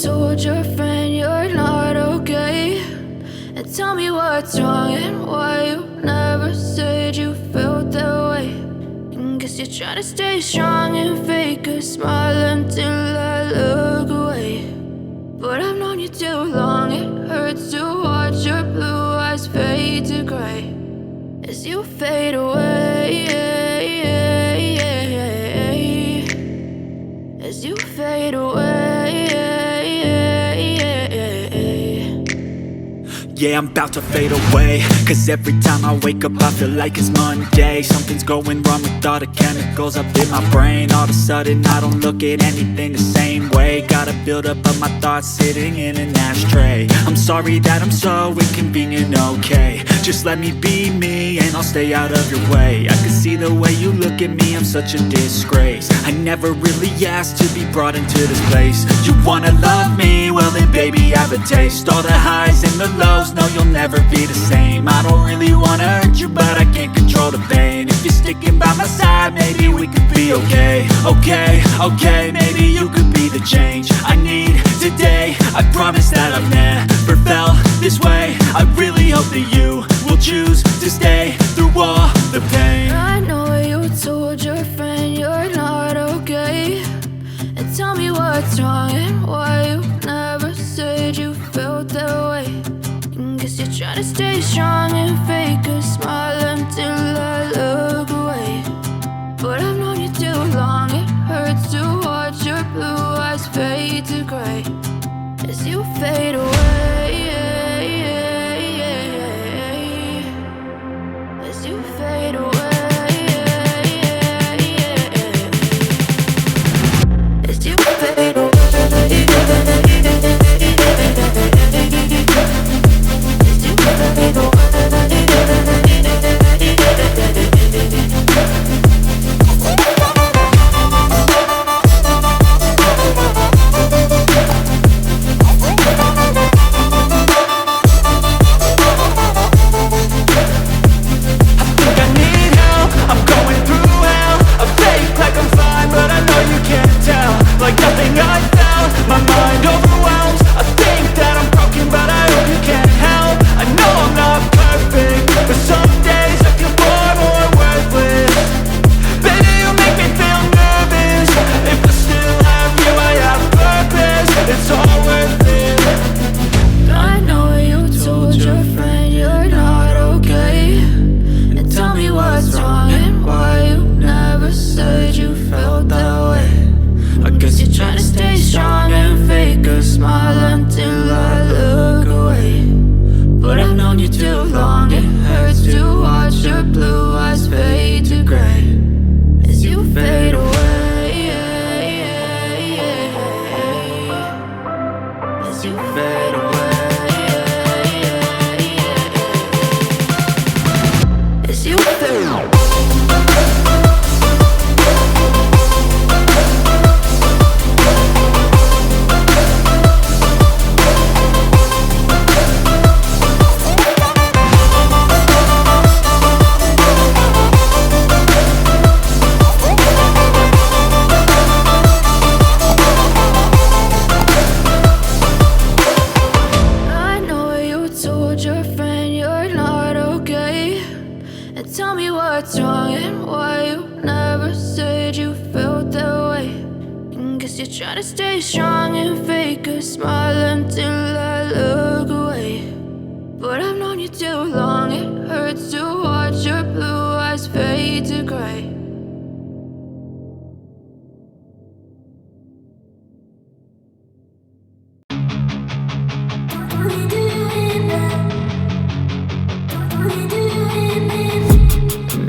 told your friend you're not okay, and tell me what's wrong and why you never said you felt that way. And guess you're trying to stay strong and fake a smile until I look away. But I've known you too long, it hurts to watch your blue eyes fade to gray as you fade away, as you fade away. Yeah, I'm about to fade away, cause every time I wake up I feel like it's Monday. Something's going wrong with all the chemicals up in my brain. All of a sudden I don't look at anything the same way. Gotta build up of my thoughts sitting in an ashtray. I'm sorry that I'm so inconvenient, okay. Just let me be me and I'll stay out of your way. I can see the way you look at me, I'm such a disgrace. I never really asked to be brought into this place. You wanna love me? Well then baby I have a taste. All the highs and the lows, no you'll never be the same. I don't really wanna hurt you but I can't control the pain. If you're sticking by my side maybe we could be okay. Okay, maybe you could be the change I need today. I promise that I've never felt this way. I really hope that you will choose to stay through all the pain. I know you told your friend you're not okay, and tell me what's wrong and why you never said you felt that way. And guess you're trying to stay strong and fake a smile until I look away. But I've known you too long, it hurts to watch your blue eyes fade to gray as you fade away, as you fade away, as you fade away. Try to stay strong and fake a smile until I look away. But I've known you too long, it hurts to watch your blue eyes fade to gray.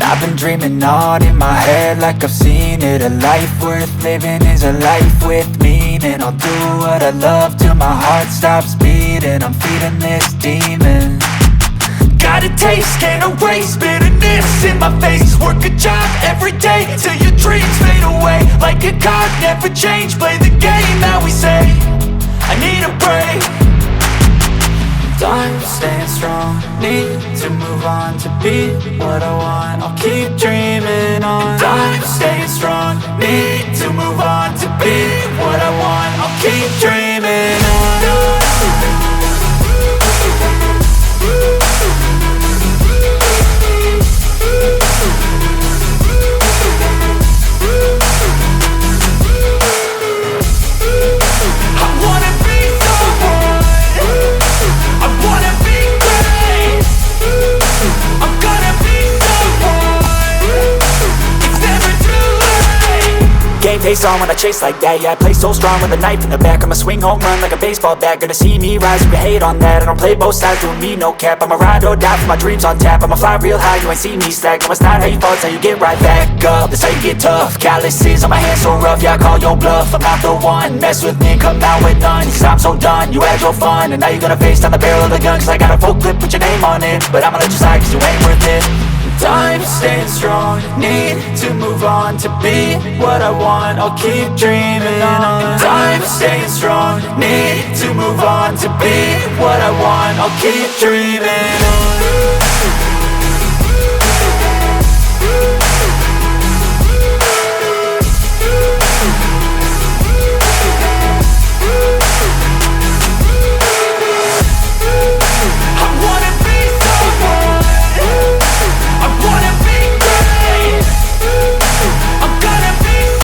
I've been dreaming on in my head like I've seen it. A life worth living is a life with meaning. I'll do what I love till my heart stops beating. I'm feeding this demon. Got a taste, can't erase bitterness in my face. Work a job every day till your dreams fade away. Like a card, never change, play the game that we say. I need a break. I'm staying strong, need to move on to be what I want. I'll keep dreaming on. I'm staying strong, need to move on to be what I want. I'll keep dreaming pace on when I chase like that. Yeah, I play so strong with a knife in the back. I'ma swing home run like a baseball bat. Gonna see me rise if you hate on that. I don't play both sides, doing me no cap. I'ma ride or die for my dreams on tap. I'ma fly real high, you ain't see me slack. No, it's not how you fall, it's how you get right back up. That's how you get tough. Calluses on my hands so rough, yeah, I call your bluff. I'm not the one, mess with me and come out with none. Cause I'm so done, you had your fun. And now you're gonna face down the barrel of the gun. Cause I got a full clip with your name on it. But I'ma let you slide cause you ain't worth it. I'm staying strong, need to move on to be what I want, I'll keep dreaming on. I'm staying strong, need to move on to be what I want, I'll keep dreaming on.